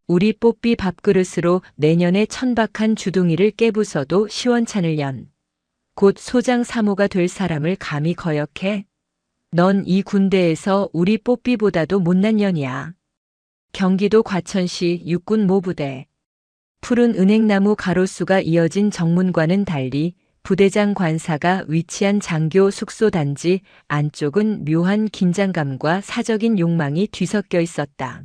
우리 뽀삐 밥그릇으로 내년에 천박한 주둥이를 깨부숴도 시원찮을 년. 곧 소장 사모가 될 사람을 감히 거역해? 넌 이 군대에서 우리 뽀삐보다도 못난 년이야. 경기도 과천시 육군 모부대. 푸른 은행나무 가로수가 이어진 정문과는 달리 부대장 관사가 위치한 장교 숙소 단지 안쪽은 묘한 긴장감과 사적인 욕망이 뒤섞여 있었다.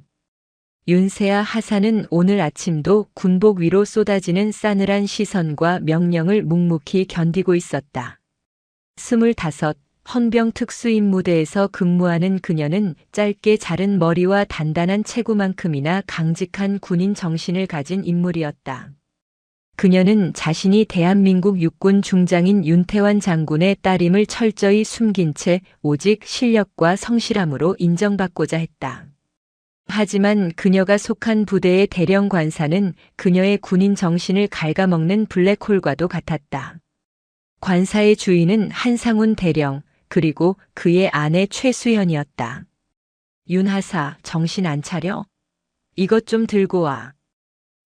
윤세아 하사는 오늘 아침도 군복 위로 쏟아지는 싸늘한 시선과 명령을 묵묵히 견디고 있었다. 25, 헌병 특수임무대에서 근무하는 그녀는 짧게 자른 머리와 단단한 체구만큼이나 강직한 군인 정신을 가진 인물이었다. 그녀는 자신이 대한민국 육군 중장인 윤태환 장군의 딸임을 철저히 숨긴 채 오직 실력과 성실함으로 인정받고자 했다. 하지만 그녀가 속한 부대의 대령 관사는 그녀의 군인 정신을 갉아먹는 블랙홀과도 같았다. 관사의 주인은 한상훈 대령, 그리고 그의 아내 최수연이었다. 윤 하사, 정신 안 차려? 이것 좀 들고 와.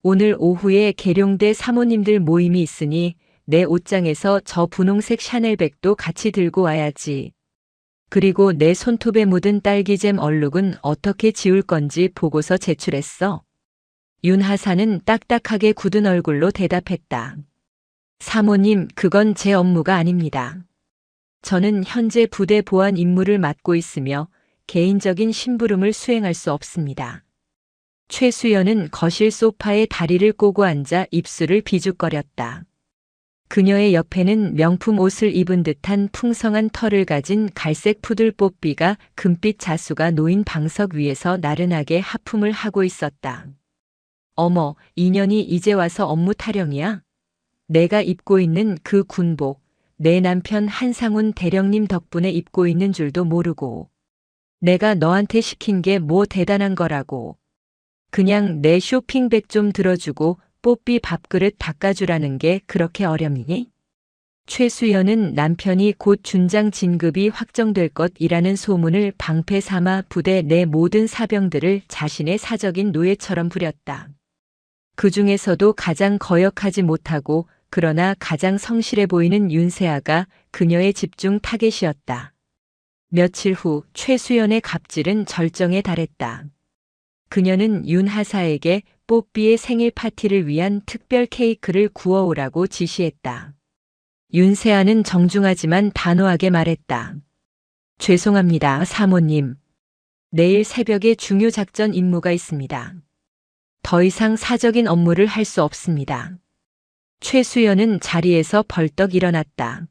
오늘 오후에 계룡대 사모님들 모임이 있으니 내 옷장에서 저 분홍색 샤넬백도 같이 들고 와야지. 그리고 내 손톱에 묻은 딸기잼 얼룩은 어떻게 지울 건지 보고서 제출했어. 윤 하사는 딱딱하게 굳은 얼굴로 대답했다. 사모님, 그건 제 업무가 아닙니다. 저는 현재 부대 보안 임무를 맡고 있으며 개인적인 심부름을 수행할 수 없습니다. 최수연은 거실 소파에 다리를 꼬고 앉아 입술을 비죽거렸다. 그녀의 옆에는 명품 옷을 입은 듯한 풍성한 털을 가진 갈색 푸들 뽀삐가 금빛 자수가 놓인 방석 위에서 나른하게 하품을 하고 있었다. 어머, 인연이 이제 와서 업무 타령이야? 내가 입고 있는 그 군복, 내 남편 한상훈 대령님 덕분에 입고 있는 줄도 모르고. 내가 너한테 시킨 게 뭐 대단한 거라고. 그냥 내 쇼핑백 좀 들어주고 뽀삐 밥그릇 닦아주라는 게 그렇게 어렵니? 최수연은 남편이 곧 준장 진급이 확정될 것이라는 소문을 방패 삼아 부대 내 모든 사병들을 자신의 사적인 노예처럼 부렸다. 그 중에서도 가장 거역하지 못하고 그러나 가장 성실해 보이는 윤세아가 그녀의 집중 타겟이었다. 며칠 후 최수연의 갑질은 절정에 달했다. 그녀는 윤 하사에게 뽀삐의 생일 파티를 위한 특별 케이크를 구워오라고 지시했다. 윤세아는 정중하지만 단호하게 말했다. 죄송합니다, 사모님. 내일 새벽에 중요 작전 임무가 있습니다. 더 이상 사적인 업무를 할 수 없습니다. 최수연은 자리에서 벌떡 일어났다.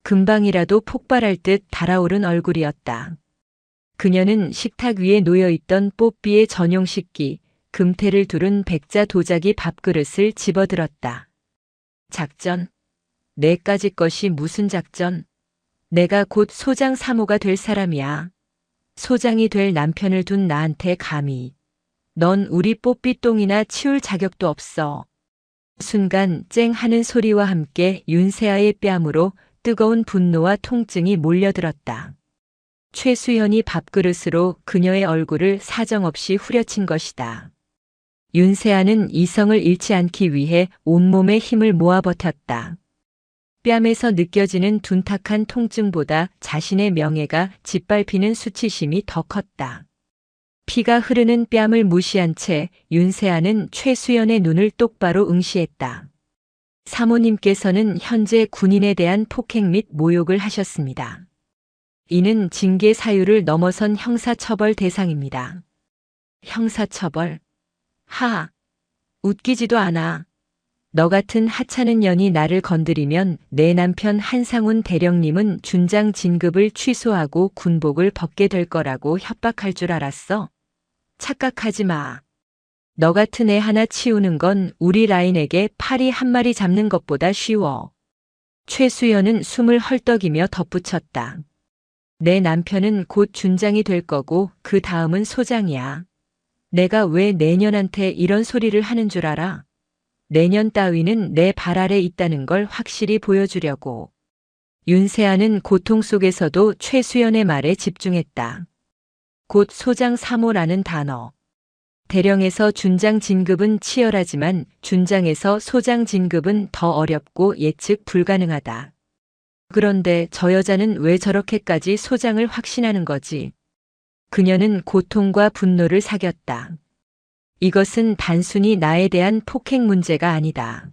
금방이라도 폭발할 듯 달아오른 얼굴이었다. 그녀는 식탁 위에 놓여있던 뽀삐의 전용 식기, 금태를 두른 백자 도자기 밥그릇을 집어들었다. 작전? 내까지 것이 무슨 작전? 내가 곧 소장 사모가 될 사람이야. 소장이 될 남편을 둔 나한테 감히. 넌 우리 뽀삐 똥이나 치울 자격도 없어. 순간 쨍 하는 소리와 함께 윤세아의 뺨으로 뜨거운 분노와 통증이 몰려들었다. 최수연이 밥그릇으로 그녀의 얼굴을 사정없이 후려친 것이다. 윤세아는 이성을 잃지 않기 위해 온몸에 힘을 모아 버텼다. 뺨에서 느껴지는 둔탁한 통증보다 자신의 명예가 짓밟히는 수치심이 더 컸다. 피가 흐르는 뺨을 무시한 채 윤세아는 최수연의 눈을 똑바로 응시했다. 사모님께서는 현재 군인에 대한 폭행 및 모욕을 하셨습니다. 이는 징계 사유를 넘어선 형사처벌 대상입니다. 형사처벌? 하! 웃기지도 않아. 너 같은 하찮은 년이 나를 건드리면 내 남편 한상훈 대령님은 준장 진급을 취소하고 군복을 벗게 될 거라고 협박할 줄 알았어? 착각하지 마. 너 같은 애 하나 치우는 건 우리 라인에게 파리 한 마리 잡는 것보다 쉬워. 최수연은 숨을 헐떡이며 덧붙였다. 내 남편은 곧 준장이 될 거고 그 다음은 소장이야. 내가 왜 내년한테 이런 소리를 하는 줄 알아? 내년 따위는 내 발 아래 있다는 걸 확실히 보여주려고. 윤세아는 고통 속에서도 최수연의 말에 집중했다. 곧 소장 사모라는 단어. 대령에서 준장 진급은 치열하지만 준장에서 소장 진급은 더 어렵고 예측 불가능하다. 그런데 저 여자는 왜 저렇게까지 소장을 확신하는 거지? 그녀는 고통과 분노를 사겼다. 이것은 단순히 나에 대한 폭행 문제가 아니다.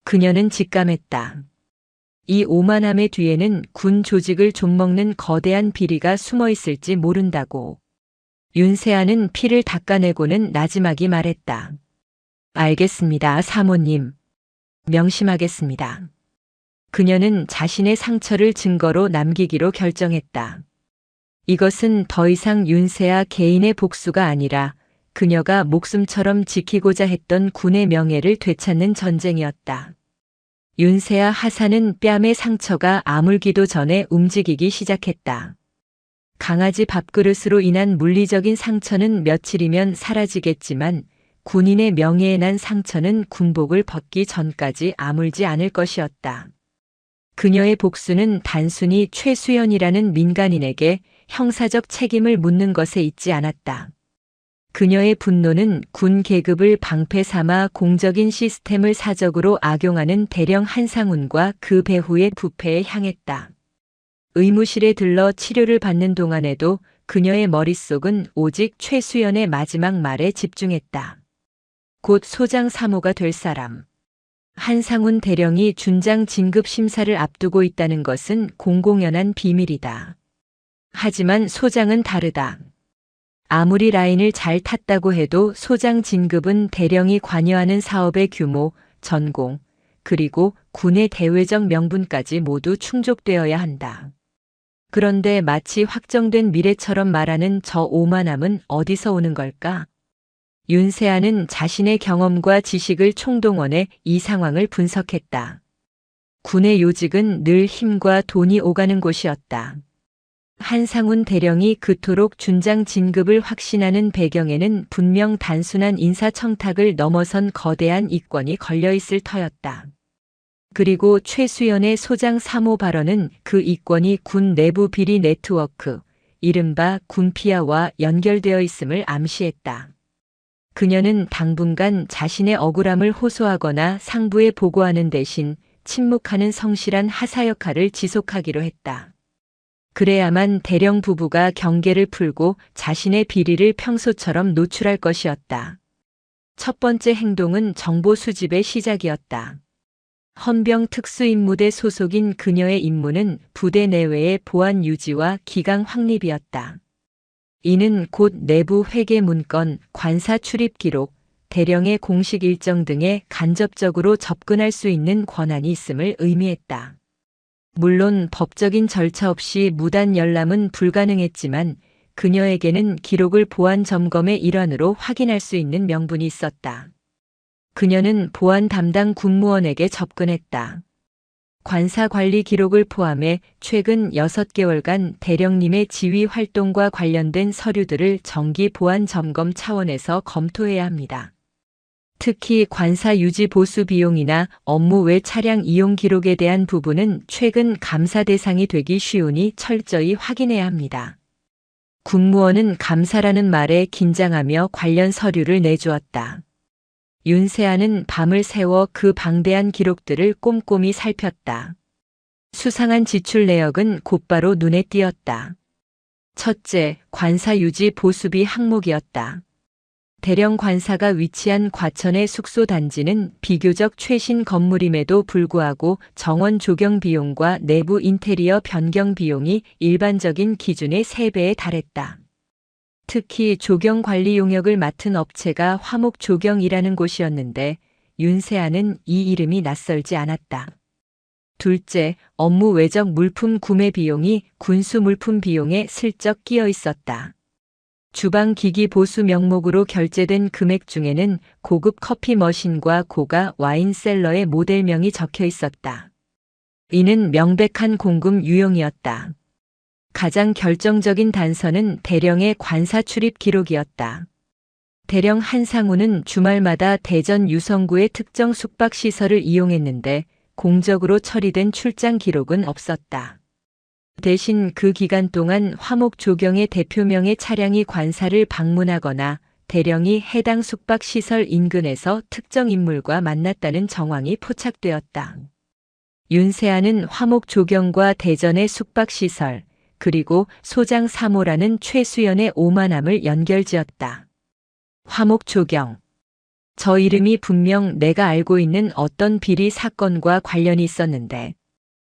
그녀는 직감했다. 이 오만함의 뒤에는 군 조직을 좀먹는 거대한 비리가 숨어 있을지 모른다고. 윤세아는 피를 닦아내고는 나지막이 말했다. 알겠습니다, 사모님. 명심하겠습니다. 그녀는 자신의 상처를 증거로 남기기로 결정했다. 이것은 더 이상 윤세아 개인의 복수가 아니라 그녀가 목숨처럼 지키고자 했던 군의 명예를 되찾는 전쟁이었다. 윤세아 하사는 뺨의 상처가 아물기도 전에 움직이기 시작했다. 강아지 밥그릇으로 인한 물리적인 상처는 며칠이면 사라지겠지만 군인의 명예에 난 상처는 군복을 벗기 전까지 아물지 않을 것이었다. 그녀의 복수는 단순히 최수연이라는 민간인에게 형사적 책임을 묻는 것에 있지 않았다. 그녀의 분노는 군 계급을 방패 삼아 공적인 시스템을 사적으로 악용하는 대령 한상훈과 그 배후의 부패에 향했다. 의무실에 들러 치료를 받는 동안에도 그녀의 머릿속은 오직 최수연의 마지막 말에 집중했다. 곧 소장 3호가 될 사람. 한상훈 대령이 준장 진급 심사를 앞두고 있다는 것은 공공연한 비밀이다. 하지만 소장은 다르다. 아무리 라인을 잘 탔다고 해도 소장 진급은 대령이 관여하는 사업의 규모, 전공, 그리고 군의 대외적 명분까지 모두 충족되어야 한다. 그런데 마치 확정된 미래처럼 말하는 저 오만함은 어디서 오는 걸까? 윤세아는 자신의 경험과 지식을 총동원해 이 상황을 분석했다. 군의 요직은 늘 힘과 돈이 오가는 곳이었다. 한상훈 대령이 그토록 준장 진급을 확신하는 배경에는 분명 단순한 인사청탁을 넘어선 거대한 이권이 걸려있을 터였다. 그리고 최수연의 소장 3호 발언은 그 이권이 군 내부 비리 네트워크, 이른바 군피아와 연결되어 있음을 암시했다. 그녀는 당분간 자신의 억울함을 호소하거나 상부에 보고하는 대신 침묵하는 성실한 하사 역할을 지속하기로 했다. 그래야만 대령 부부가 경계를 풀고 자신의 비리를 평소처럼 노출할 것이었다. 첫 번째 행동은 정보 수집의 시작이었다. 헌병 특수임무대 소속인 그녀의 임무는 부대 내외의 보안 유지와 기강 확립이었다. 이는 곧 내부 회계 문건, 관사 출입 기록, 대령의 공식 일정 등에 간접적으로 접근할 수 있는 권한이 있음을 의미했다. 물론 법적인 절차 없이 무단 열람은 불가능했지만 그녀에게는 기록을 보안 점검의 일환으로 확인할 수 있는 명분이 있었다. 그녀는 보안 담당 군무원에게 접근했다. 관사 관리 기록을 포함해 최근 6개월간 대령님의 지휘 활동과 관련된 서류들을 정기 보안 점검 차원에서 검토해야 합니다. 특히 관사 유지 보수 비용이나 업무 외 차량 이용 기록에 대한 부분은 최근 감사 대상이 되기 쉬우니 철저히 확인해야 합니다. 군무원은 감사라는 말에 긴장하며 관련 서류를 내주었다. 윤세아는 밤을 새워 그 방대한 기록들을 꼼꼼히 살폈다. 수상한 지출 내역은 곧바로 눈에 띄었다. 첫째, 관사 유지 보수비 항목이었다. 대령 관사가 위치한 과천의 숙소 단지는 비교적 최신 건물임에도 불구하고 정원 조경 비용과 내부 인테리어 변경 비용이 일반적인 기준의 3배에 달했다. 특히 조경 관리 용역을 맡은 업체가 화목조경이라는 곳이었는데 윤세아는 이 이름이 낯설지 않았다. 둘째, 업무 외적 물품 구매 비용이 군수 물품 비용에 슬쩍 끼어 있었다. 주방 기기 보수 명목으로 결제된 금액 중에는 고급 커피 머신과 고가 와인 셀러의 모델명이 적혀 있었다. 이는 명백한 공금 유용이었다. 가장 결정적인 단서는 대령의 관사 출입 기록이었다. 대령 한상훈은 주말마다 대전 유성구의 특정 숙박시설을 이용했는데 공적으로 처리된 출장 기록은 없었다. 대신 그 기간 동안 화목조경의 대표명의 차량이 관사를 방문하거나 대령이 해당 숙박시설 인근에서 특정 인물과 만났다는 정황이 포착되었다. 윤세아는 화목 조경과 대전의 숙박시설, 그리고 소장 3호라는 최수연의 오만함을 연결지었다. 화목 조경. 저 이름이 분명 내가 알고 있는 어떤 비리 사건과 관련이 있었는데,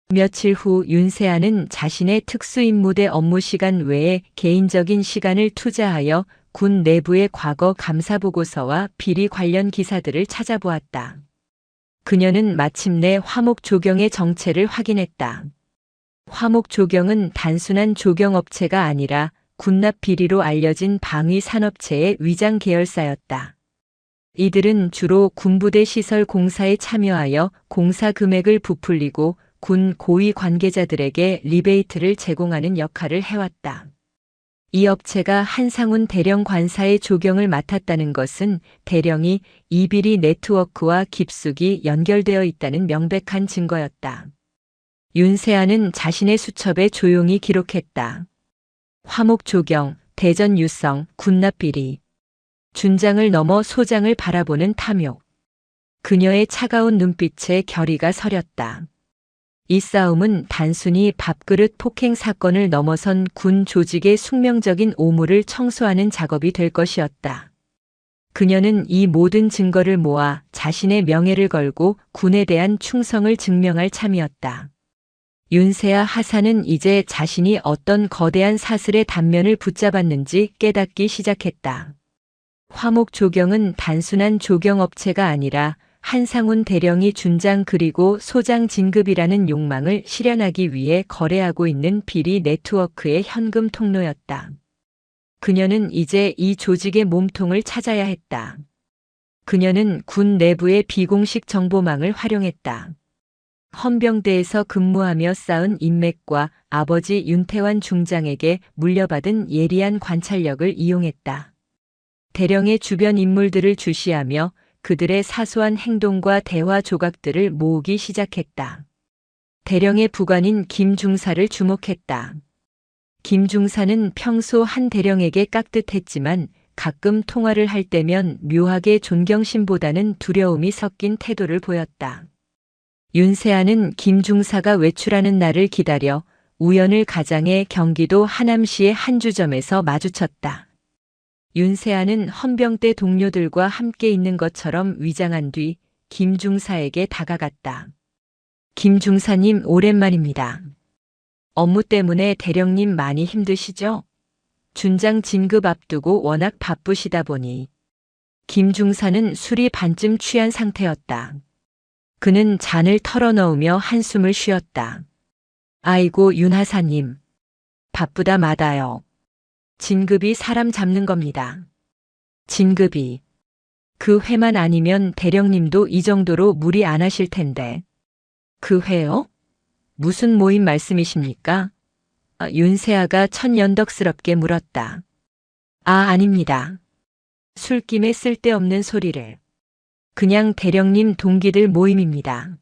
며칠 후 윤세아는 자신의 특수임무대 업무 시간 외에 개인적인 시간을 투자하여 군 내부의 과거 감사보고서와 비리 관련 기사들을 찾아보았다. 그녀는 마침내 화목 조경의 정체를 확인했다. 화목 조경은 단순한 조경업체가 아니라 군납 비리로 알려진 방위 산업체의 위장 계열사였다. 이들은 주로 군부대 시설 공사에 참여하여 공사 금액을 부풀리고 군 고위 관계자들에게 리베이트를 제공하는 역할을 해왔다. 이 업체가 한상훈 대령 관사의 조경을 맡았다는 것은 대령이 이 비리 네트워크와 깊숙이 연결되어 있다는 명백한 증거였다. 윤세아는 자신의 수첩에 조용히 기록했다. 화목 조경, 대전 유성, 군납 비리. 준장을 넘어 소장을 바라보는 탐욕. 그녀의 차가운 눈빛에 결의가 서렸다. 이 싸움은 단순히 밥그릇 폭행 사건을 넘어선 군 조직의 숙명적인 오물을 청소하는 작업이 될 것이었다. 그녀는 이 모든 증거를 모아 자신의 명예를 걸고 군에 대한 충성을 증명할 참이었다. 윤세아 하사는 이제 자신이 어떤 거대한 사슬의 단면을 붙잡았는지 깨닫기 시작했다. 화목 조경은 단순한 조경업체가 아니라 한상훈 대령이 준장 그리고 소장 진급이라는 욕망을 실현하기 위해 거래하고 있는 비리 네트워크의 현금 통로였다. 그녀는 이제 이 조직의 몸통을 찾아야 했다. 그녀는 군 내부의 비공식 정보망을 활용했다. 헌병대에서 근무하며 쌓은 인맥과 아버지 윤태환 중장에게 물려받은 예리한 관찰력을 이용했다. 대령의 주변 인물들을 주시하며 그들의 사소한 행동과 대화 조각들을 모으기 시작했다. 대령의 부관인 김 중사를 주목했다. 김 중사는 평소 한 대령에게 깍듯했지만 가끔 통화를 할 때면 묘하게 존경심보다는 두려움이 섞인 태도를 보였다. 윤세아는 김 중사가 외출하는 날을 기다려 우연을 가장해 경기도 하남시의 한 주점에서 마주쳤다. 윤세아는 헌병대 동료들과 함께 있는 것처럼 위장한 뒤 김 중사에게 다가갔다. 김 중사님 오랜만입니다. 업무 때문에 대령님 많이 힘드시죠? 준장 진급 앞두고 워낙 바쁘시다 보니. 김 중사는 술이 반쯤 취한 상태였다. 그는 잔을 털어넣으며 한숨을 쉬었다. 아이고 윤 하사님. 바쁘다 마다요. 진급이 사람 잡는 겁니다. 진급이. 그 회만 아니면 대령님도 이 정도로 무리 안 하실 텐데. 그 회요? 무슨 모임 말씀이십니까? 윤세아가 천연덕스럽게 물었다. 아닙니다. 술김에 쓸데없는 소리를. 그냥 대령님 동기들 모임입니다.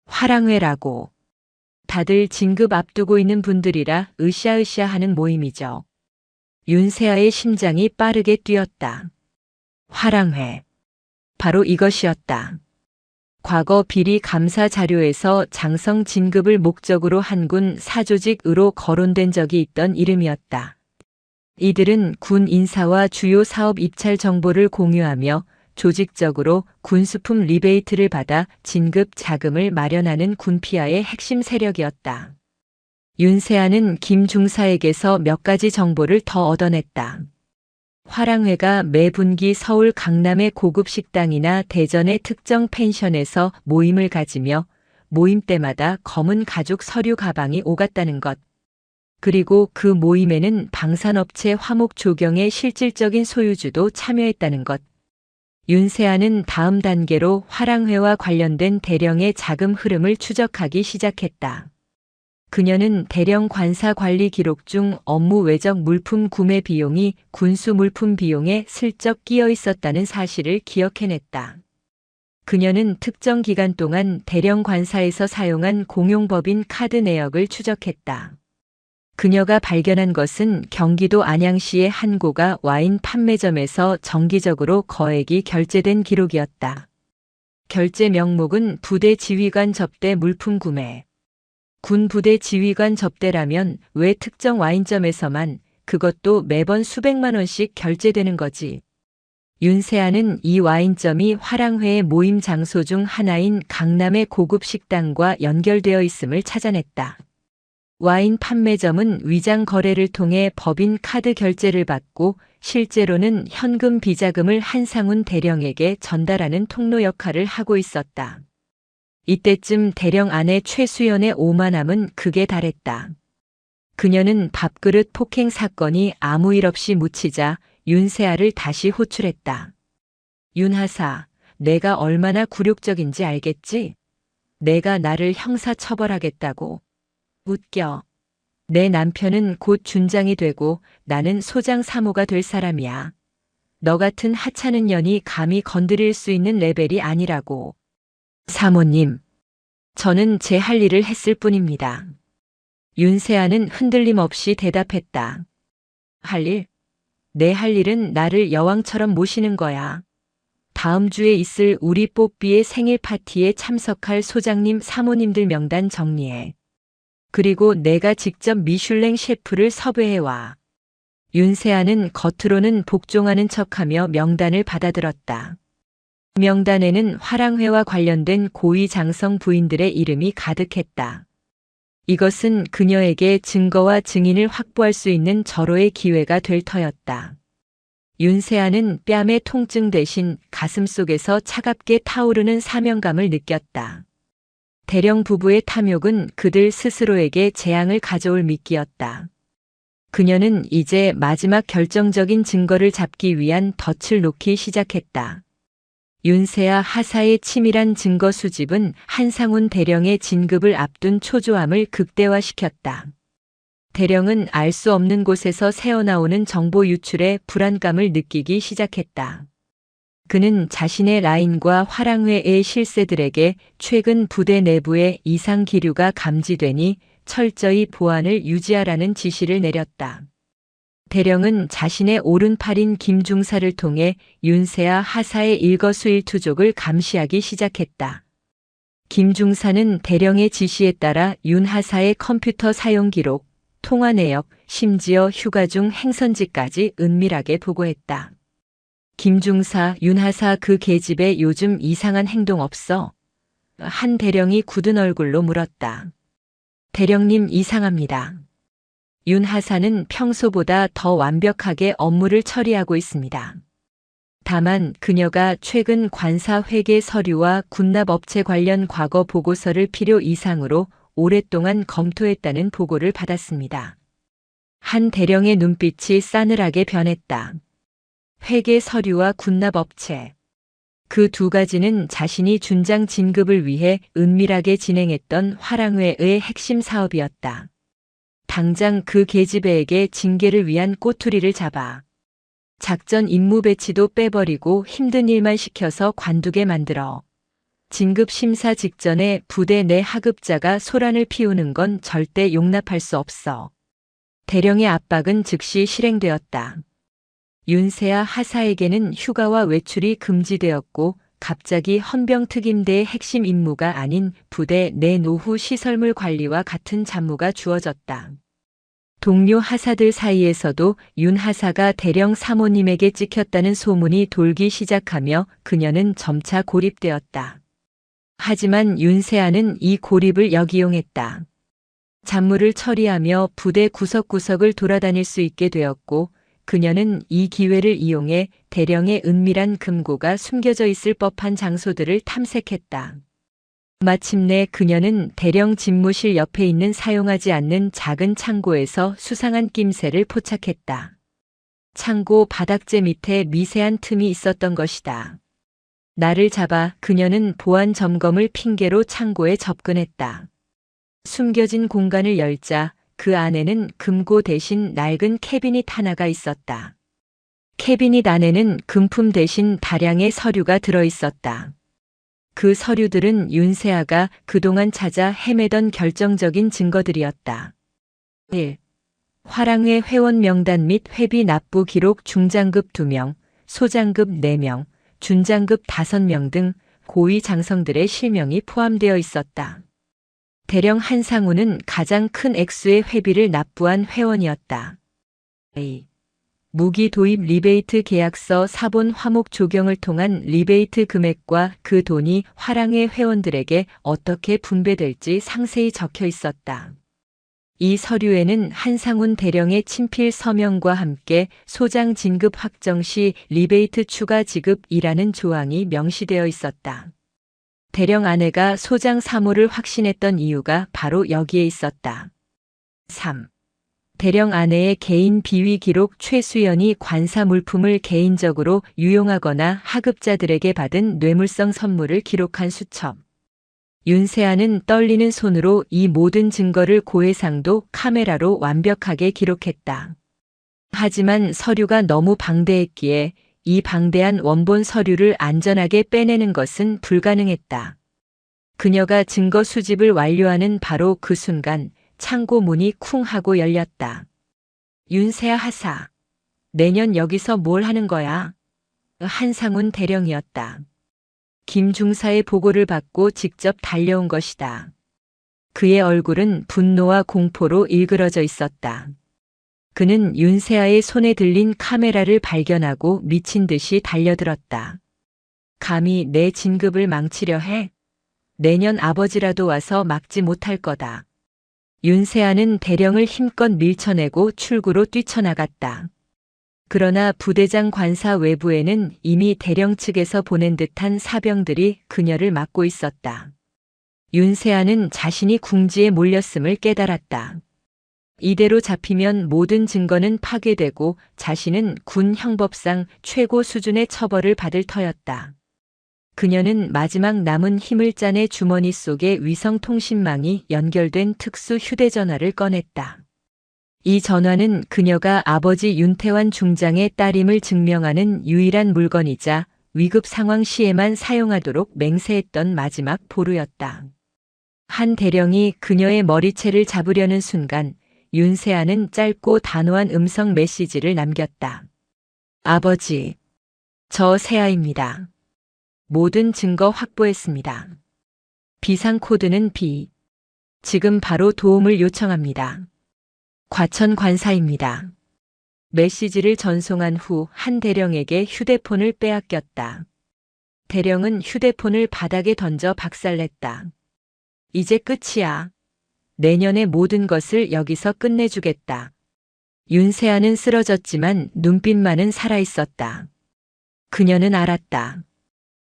화랑회라고. 다들 진급 앞두고 있는 분들이라 으쌰으쌰 하는 모임이죠. 윤세아의 심장이 빠르게 뛰었다. 화랑회. 바로 이것이었다. 과거 비리 감사 자료에서 장성 진급을 목적으로 한 군 사조직으로 거론된 적이 있던 이름이었다. 이들은 군 인사와 주요 사업 입찰 정보를 공유하며 조직적으로 군수품 리베이트를 받아 진급 자금을 마련하는 군피아의 핵심 세력이었다. 윤세아는 김 중사에게서 몇 가지 정보를 더 얻어냈다. 화랑회가 매 분기 서울 강남의 고급 식당이나 대전의 특정 펜션에서 모임을 가지며 모임 때마다 검은 가죽 서류 가방이 오갔다는 것. 그리고 그 모임에는 방산업체 화목 조경의 실질적인 소유주도 참여했다는 것. 윤세아는 다음 단계로 화랑회와 관련된 대령의 자금 흐름을 추적하기 시작했다. 그녀는 대령 관사 관리 기록 중 업무 외적 물품 구매 비용이 군수 물품 비용에 슬쩍 끼어 있었다는 사실을 기억해냈다. 그녀는 특정 기간 동안 대령 관사에서 사용한 공용법인 카드 내역을 추적했다. 그녀가 발견한 것은 경기도 안양시의 한 고가 와인 판매점에서 정기적으로 거액이 결제된 기록이었다. 결제 명목은 부대 지휘관 접대 물품 구매. 군 부대 지휘관 접대라면 왜 특정 와인점에서만, 그것도 매번 수백만 원씩 결제되는 거지. 윤세아는 이 와인점이 화랑회의 모임 장소 중 하나인 강남의 고급 식당과 연결되어 있음을 찾아냈다. 와인 판매점은 위장 거래를 통해 법인 카드 결제를 받고 실제로는 현금 비자금을 한상훈 대령에게 전달하는 통로 역할을 하고 있었다. 이때쯤 대령 아내 최수연의 오만함은 극에 달했다. 그녀는 밥그릇 폭행 사건이 아무 일 없이 묻히자 윤세아를 다시 호출했다. 윤하사, 내가 얼마나 굴욕적인지 알겠지? 내가 나를 형사처벌하겠다고. 웃겨. 내 남편은 곧 준장이 되고 나는 소장 사모가 될 사람이야. 너 같은 하찮은 년이 감히 건드릴 수 있는 레벨이 아니라고. 사모님, 저는 제 할 일을 했을 뿐입니다. 윤세아는 흔들림 없이 대답했다. 할 일? 내 할 일은 나를 여왕처럼 모시는 거야. 다음 주에 있을 우리 뽀삐의 생일 파티에 참석할 소장님 사모님들 명단 정리해. 그리고 내가 직접 미슐랭 셰프를 섭외해와. 윤세아는 겉으로는 복종하는 척하며 명단을 받아들었다. 명단에는 화랑회와 관련된 고위 장성 부인들의 이름이 가득했다. 이것은 그녀에게 증거와 증인을 확보할 수 있는 절호의 기회가 될 터였다. 윤세아는 뺨의 통증 대신 가슴속에서 차갑게 타오르는 사명감을 느꼈다. 대령 부부의 탐욕은 그들 스스로에게 재앙을 가져올 미끼였다. 그녀는 이제 마지막 결정적인 증거를 잡기 위한 덫을 놓기 시작했다. 윤세아 하사의 치밀한 증거 수집은 한상훈 대령의 진급을 앞둔 초조함을 극대화시켰다. 대령은 알 수 없는 곳에서 새어나오는 정보 유출에 불안감을 느끼기 시작했다. 그는 자신의 라인과 화랑회의 실세들에게 최근 부대 내부에 이상 기류가 감지되니 철저히 보안을 유지하라는 지시를 내렸다. 대령은 자신의 오른팔인 김중사를 통해 윤세아 하사의 일거수일투족을 감시하기 시작했다. 김중사는 대령의 지시에 따라 윤 하사의 컴퓨터 사용 기록, 통화 내역, 심지어 휴가 중 행선지까지 은밀하게 보고했다. 김중사, 윤 하사 그 계집에 요즘 이상한 행동 없어? 한 대령이 굳은 얼굴로 물었다. 대령님 이상합니다. 윤 하사는 평소보다 더 완벽하게 업무를 처리하고 있습니다. 다만 그녀가 최근 관사 회계 서류와 군납업체 관련 과거 보고서를 필요 이상으로 오랫동안 검토했다는 보고를 받았습니다. 한 대령의 눈빛이 싸늘하게 변했다. 회계 서류와 군납업체. 그 두 가지는 자신이 준장 진급을 위해 은밀하게 진행했던 화랑회의 핵심 사업이었다. 당장 그 계집애에게 징계를 위한 꼬투리를 잡아. 작전 임무 배치도 빼버리고 힘든 일만 시켜서 관두게 만들어. 진급 심사 직전에 부대 내 하급자가 소란을 피우는 건 절대 용납할 수 없어. 대령의 압박은 즉시 실행되었다. 윤세아 하사에게는 휴가와 외출이 금지되었고 갑자기 헌병특임대의 핵심 임무가 아닌 부대 내 노후 시설물 관리와 같은 잡무가 주어졌다. 동료 하사들 사이에서도 윤 하사가 대령 사모님에게 찍혔다는 소문이 돌기 시작하며 그녀는 점차 고립되었다. 하지만 윤세아는 이 고립을 역이용했다. 잡무를 처리하며 부대 구석구석을 돌아다닐 수 있게 되었고 그녀는 이 기회를 이용해 대령의 은밀한 금고가 숨겨져 있을 법한 장소들을 탐색했다. 마침내 그녀는 대령 집무실 옆에 있는 사용하지 않는 작은 창고에서 수상한 낌새를 포착했다. 창고 바닥재 밑에 미세한 틈이 있었던 것이다. 나를 잡아 그녀는 보안 점검을 핑계로 창고에 접근했다. 숨겨진 공간을 열자 그 안에는 금고 대신 낡은 캐비닛 하나가 있었다. 캐비닛 안에는 금품 대신 다량의 서류가 들어있었다. 그 서류들은 윤세아가 그동안 찾아 헤매던 결정적인 증거들이었다. 1. 화랑회 회원 명단 및 회비 납부 기록 중장급 2명, 소장급 4명, 준장급 5명 등 고위 장성들의 실명이 포함되어 있었다. 대령 한상우는 가장 큰 액수의 회비를 납부한 회원이었다. A. 무기 도입 리베이트 계약서 사본 화목 조경을 통한 리베이트 금액과 그 돈이 화랑회 회원들에게 어떻게 분배될지 상세히 적혀 있었다. 이 서류에는 한상훈 대령의 친필 서명과 함께 소장 진급 확정 시 리베이트 추가 지급이라는 조항이 명시되어 있었다. 대령 아내가 소장 사모를 확신했던 이유가 바로 여기에 있었다. 3. 대령 아내의 개인 비위 기록 최수연이 관사 물품을 개인적으로 유용하거나 하급자들에게 받은 뇌물성 선물을 기록한 수첩. 윤세아는 떨리는 손으로 이 모든 증거를 고해상도 카메라로 완벽하게 기록했다. 하지만 서류가 너무 방대했기에 이 방대한 원본 서류를 안전하게 빼내는 것은 불가능했다. 그녀가 증거 수집을 완료하는 바로 그 순간 창고 문이 쿵 하고 열렸다. 윤세아 하사. 내년 여기서 뭘 하는 거야? 한상훈 대령이었다. 김 중사의 보고를 받고 직접 달려온 것이다. 그의 얼굴은 분노와 공포로 일그러져 있었다. 그는 윤세아의 손에 들린 카메라를 발견하고 미친 듯이 달려들었다. 감히 내 진급을 망치려 해? 내년 아버지라도 와서 막지 못할 거다. 윤세아는 대령을 힘껏 밀쳐내고 출구로 뛰쳐나갔다. 그러나 부대장 관사 외부에는 이미 대령 측에서 보낸 듯한 사병들이 그녀를 막고 있었다. 윤세아는 자신이 궁지에 몰렸음을 깨달았다. 이대로 잡히면 모든 증거는 파괴되고 자신은 군 형법상 최고 수준의 처벌을 받을 터였다. 그녀는 마지막 남은 힘을 짜내 주머니 속에 위성통신망이 연결된 특수 휴대전화를 꺼냈다. 이 전화는 그녀가 아버지 윤태환 중장의 딸임을 증명하는 유일한 물건이자 위급 상황 시에만 사용하도록 맹세했던 마지막 보루였다. 한 대령이 그녀의 머리채를 잡으려는 순간 윤세아는 짧고 단호한 음성 메시지를 남겼다. 아버지, 저 세아입니다. 모든 증거 확보했습니다. 비상코드는 B. 지금 바로 도움을 요청합니다. 과천 관사입니다. 메시지를 전송한 후 한 대령에게 휴대폰을 빼앗겼다. 대령은 휴대폰을 바닥에 던져 박살냈다. 이제 끝이야. 내년의 모든 것을 여기서 끝내주겠다. 윤세아는 쓰러졌지만 눈빛만은 살아있었다. 그녀는 알았다.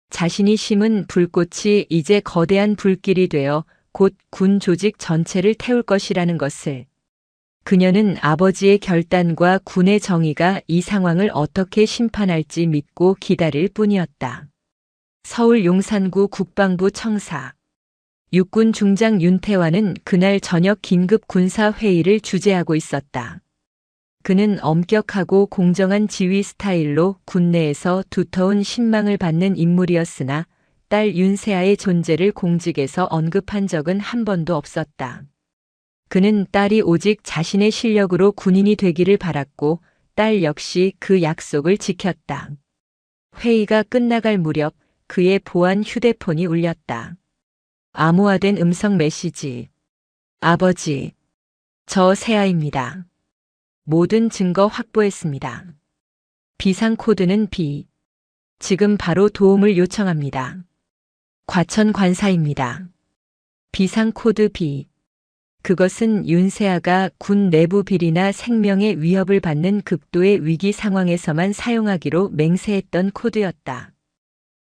자신이 심은 불꽃이 이제 거대한 불길이 되어 곧 군 조직 전체를 태울 것이라는 것을. 그녀는 아버지의 결단과 군의 정의가 이 상황을 어떻게 심판할지 믿고 기다릴 뿐이었다. 서울 용산구 국방부 청사. 육군 중장 윤태환은 그날 저녁 긴급 군사회의를 주재하고 있었다. 그는 엄격하고 공정한 지휘 스타일로 군내에서 두터운 신망을 받는 인물이었으나 딸 윤세아의 존재를 공직에서 언급한 적은 한 번도 없었다. 그는 딸이 오직 자신의 실력으로 군인이 되기를 바랐고 딸 역시 그 약속을 지켰다. 회의가 끝나갈 무렵 그의 보안 휴대폰이 울렸다. 암호화된 음성 메시지. 아버지, 저 세아입니다. 모든 증거 확보했습니다. 비상코드는 B. 지금 바로 도움을 요청합니다. 과천 관사입니다. 비상코드 B. 그것은 윤세아가 군 내부 비리나 생명의 위협을 받는 극도의 위기 상황에서만 사용하기로 맹세했던 코드였다.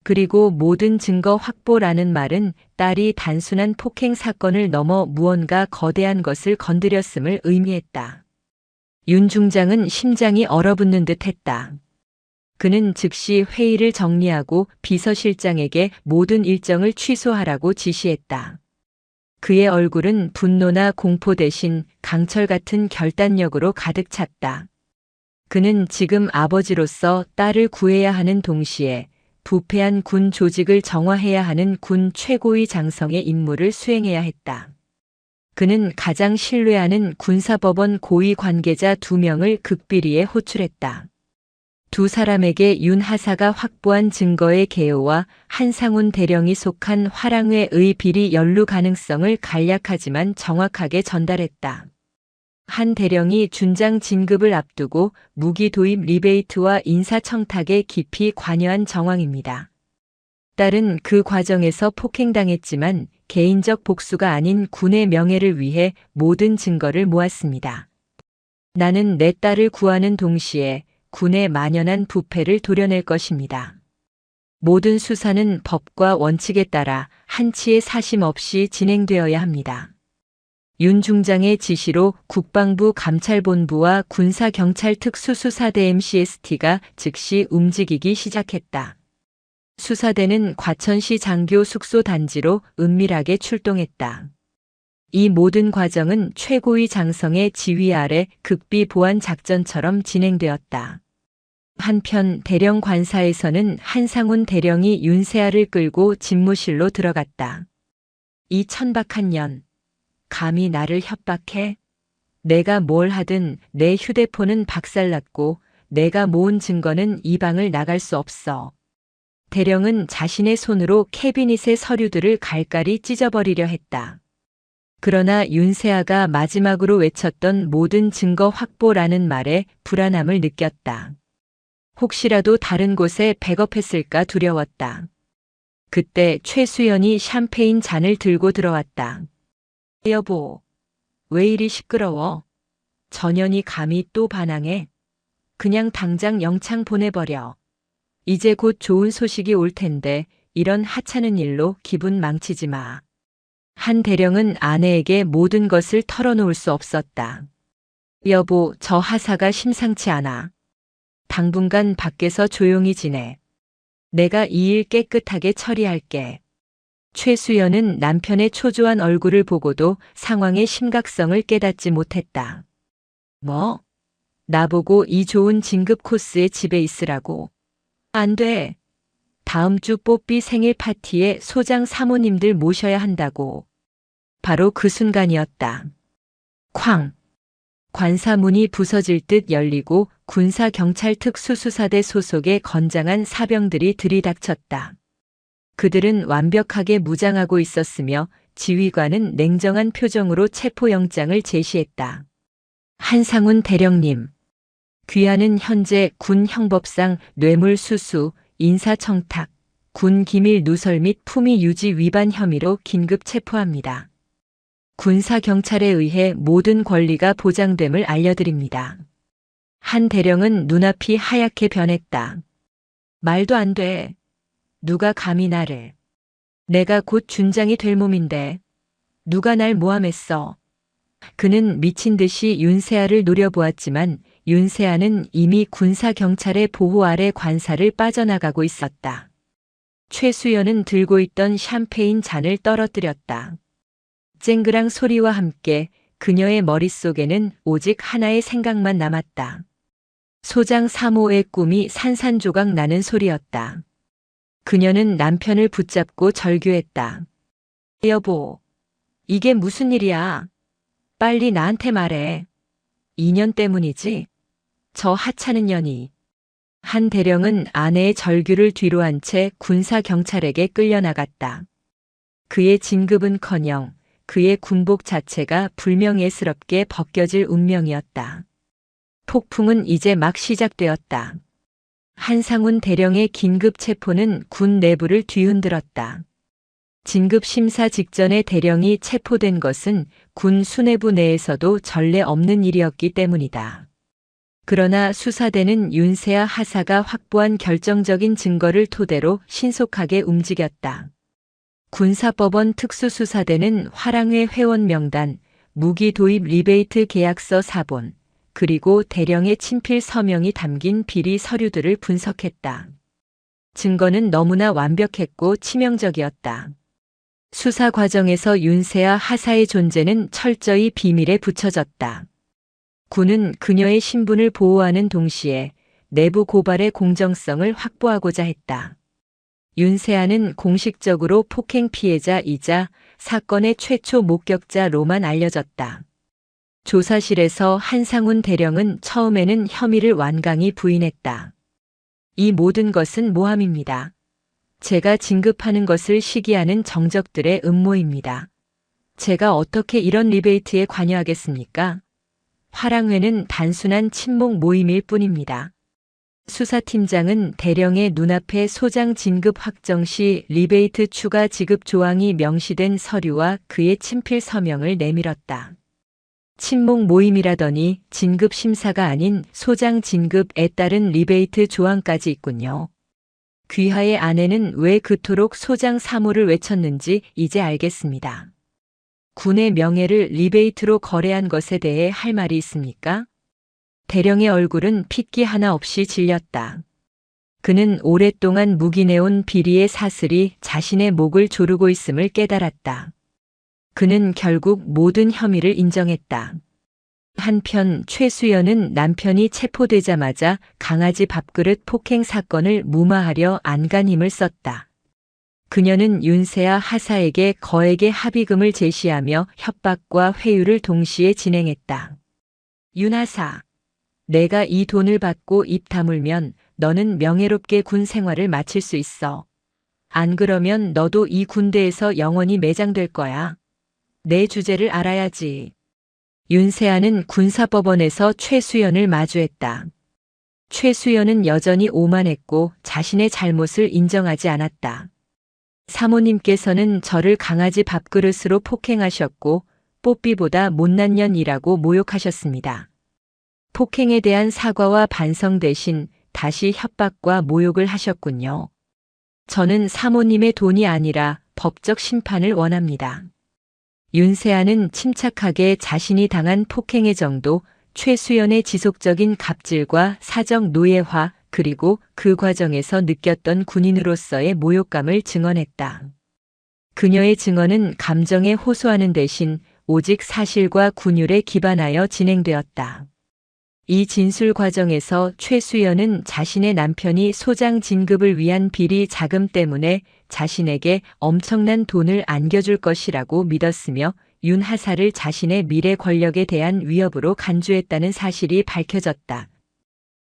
그리고 모든 증거 확보라는 말은 딸이 단순한 폭행 사건을 넘어 무언가 거대한 것을 건드렸음을 의미했다. 윤 중장은 심장이 얼어붙는 듯 했다. 그는 즉시 회의를 정리하고 비서실장에게 모든 일정을 취소하라고 지시했다. 그의 얼굴은 분노나 공포 대신 강철 같은 결단력으로 가득 찼다. 그는 지금 아버지로서 딸을 구해야 하는 동시에 부패한 군 조직을 정화해야 하는 군 최고위 장성의 임무를 수행해야 했다. 그는 가장 신뢰하는 군사법원 고위 관계자 2명을 극비리에 호출했다. 두 사람에게 윤 하사가 확보한 증거의 개요와 한상훈 대령이 속한 화랑회의 비리 연루 가능성을 간략하지만 정확하게 전달했다. 한 대령이 준장 진급을 앞두고 무기 도입 리베이트와 인사청탁에 깊이 관여한 정황입니다. 딸은 그 과정에서 폭행당했지만 개인적 복수가 아닌 군의 명예를 위해 모든 증거를 모았습니다. 나는 내 딸을 구하는 동시에 군의 만연한 부패를 도려낼 것입니다. 모든 수사는 법과 원칙에 따라 한치의 사심 없이 진행되어야 합니다. 윤 중장의 지시로 국방부 감찰본부와 군사경찰특수수사대 MCST가 즉시 움직이기 시작했다. 수사대는 과천시 장교 숙소 단지로 은밀하게 출동했다. 이 모든 과정은 최고위 장성의 지휘 아래 극비 보안 작전처럼 진행되었다. 한편 대령 관사에서는 한상훈 대령이 윤세아를 끌고 집무실로 들어갔다. 이 천박한 년, 감히 나를 협박해? 내가 뭘 하든 내 휴대폰은 박살났고 내가 모은 증거는 이 방을 나갈 수 없어. 대령은 자신의 손으로 캐비닛의 서류들을 갈갈이 찢어버리려 했다. 그러나 윤세아가 마지막으로 외쳤던 모든 증거 확보라는 말에 불안함을 느꼈다. 혹시라도 다른 곳에 백업했을까 두려웠다. 그때 최수연이 샴페인 잔을 들고 들어왔다. 여보, 왜 이리 시끄러워? 전현이 감히 또 반항해? 그냥 당장 영창 보내버려. 이제 곧 좋은 소식이 올 텐데 이런 하찮은 일로 기분 망치지 마. 한 대령은 아내에게 모든 것을 털어놓을 수 없었다. 여보, 저 하사가 심상치 않아. 당분간 밖에서 조용히 지내. 내가 이 일 깨끗하게 처리할게. 최수연은 남편의 초조한 얼굴을 보고도 상황의 심각성을 깨닫지 못했다. 뭐? 나보고 이 좋은 진급 코스에 집에 있으라고. 안 돼. 다음 주 뽀삐 생일 파티에 소장 사모님들 모셔야 한다고. 바로 그 순간이었다. 쾅! 관사문이 부서질 듯 열리고 군사경찰특수수사대 소속의 건장한 사병들이 들이닥쳤다. 그들은 완벽하게 무장하고 있었으며 지휘관은 냉정한 표정으로 체포영장을 제시했다. 한상훈 대령님. 귀하는 현재 군 형법상 뇌물수수, 인사청탁, 군 기밀 누설 및 품위 유지 위반 혐의로 긴급 체포합니다. 군사경찰에 의해 모든 권리가 보장됨을 알려드립니다. 한 대령은 눈앞이 하얗게 변했다. 말도 안 돼. 누가 감히 나를. 내가 곧 준장이 될 몸인데. 누가 날 모함했어. 그는 미친 듯이 윤세아를 노려보았지만 윤세아는 이미 군사경찰의 보호 아래 관사를 빠져나가고 있었다. 최수연은 들고 있던 샴페인 잔을 떨어뜨렸다. 쨍그랑 소리와 함께 그녀의 머릿속에는 오직 하나의 생각만 남았다. 소장 3호의 꿈이 산산조각 나는 소리였다. 그녀는 남편을 붙잡고 절규했다. 여보, 이게 무슨 일이야? 빨리 나한테 말해. 2년 때문이지? 저 하찮은 년이. 한 대령은 아내의 절규를 뒤로 한 채 군사경찰에게 끌려나갔다. 그의 진급은커녕 그의 군복 자체가 불명예스럽게 벗겨질 운명이었다. 폭풍은 이제 막 시작되었다. 한상훈 대령의 긴급 체포는 군 내부를 뒤흔들었다. 진급 심사 직전에 대령이 체포된 것은 군 수뇌부 내에서도 전례 없는 일이었기 때문이다. 그러나 수사대는 윤세아 하사가 확보한 결정적인 증거를 토대로 신속하게 움직였다. 군사법원 특수수사대는 화랑회 회원 명단, 무기 도입 리베이트 계약서 사본, 그리고 대령의 친필 서명이 담긴 비리 서류들을 분석했다. 증거는 너무나 완벽했고 치명적이었다. 수사 과정에서 윤세아 하사의 존재는 철저히 비밀에 붙여졌다. 군은 그녀의 신분을 보호하는 동시에 내부 고발의 공정성을 확보하고자 했다. 윤세아는 공식적으로 폭행 피해자이자 사건의 최초 목격자로만 알려졌다. 조사실에서 한상훈 대령은 처음에는 혐의를 완강히 부인했다. 이 모든 것은 모함입니다. 제가 진급하는 것을 시기하는 정적들의 음모입니다. 제가 어떻게 이런 리베이트에 관여하겠습니까? 화랑회는 단순한 친목 모임일 뿐입니다. 수사팀장은 대령의 눈앞에 소장 진급 확정 시 리베이트 추가 지급 조항이 명시된 서류와 그의 친필 서명을 내밀었다. 친목 모임이라더니 진급 심사가 아닌 소장 진급에 따른 리베이트 조항까지 있군요. 귀하의 아내는 왜 그토록 소장 사모를 외쳤는지 이제 알겠습니다. 군의 명예를 리베이트로 거래한 것에 대해 할 말이 있습니까? 대령의 얼굴은 핏기 하나 없이 질렸다. 그는 오랫동안 묵인해온 비리의 사슬이 자신의 목을 조르고 있음을 깨달았다. 그는 결국 모든 혐의를 인정했다. 한편 최수연은 남편이 체포되자마자 강아지 밥그릇 폭행 사건을 무마하려 안간힘을 썼다. 그녀는 윤세아 하사에게 거액의 합의금을 제시하며 협박과 회유를 동시에 진행했다. 윤 하사, 내가 이 돈을 받고 입 다물면 너는 명예롭게 군 생활을 마칠 수 있어. 안 그러면 너도 이 군대에서 영원히 매장될 거야. 내 주제를 알아야지. 윤세아는 군사법원에서 최수연을 마주했다. 최수연은 여전히 오만했고 자신의 잘못을 인정하지 않았다. 사모님께서는 저를 강아지 밥그릇으로 폭행하셨고 뽀삐보다 못난 년이라고 모욕하셨습니다. 폭행에 대한 사과와 반성 대신 다시 협박과 모욕을 하셨군요. 저는 사모님의 돈이 아니라 법적 심판을 원합니다. 윤세아는 침착하게 자신이 당한 폭행의 정도, 최수연의 지속적인 갑질과 사적 노예화, 그리고 그 과정에서 느꼈던 군인으로서의 모욕감을 증언했다. 그녀의 증언은 감정에 호소하는 대신 오직 사실과 군율에 기반하여 진행되었다. 이 진술 과정에서 최수연은 자신의 남편이 소장 진급을 위한 비리 자금 때문에 자신에게 엄청난 돈을 안겨줄 것이라고 믿었으며 윤 하사를 자신의 미래 권력에 대한 위협으로 간주했다는 사실이 밝혀졌다.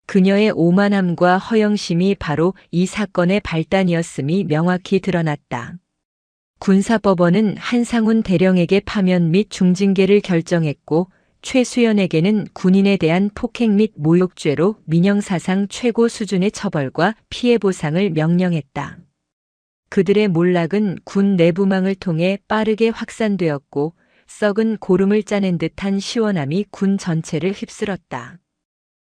그녀의 오만함과 허영심이 바로 이 사건의 발단이었음이 명확히 드러났다. 군사법원은 한상훈 대령에게 파면 및 중징계를 결정했고 최수연에게는 군인에 대한 폭행 및 모욕죄로 민형사상 최고 수준의 처벌과 피해 보상을 명령했다. 그들의 몰락은 군 내부망을 통해 빠르게 확산되었고 썩은 고름을 짜낸 듯한 시원함이 군 전체를 휩쓸었다.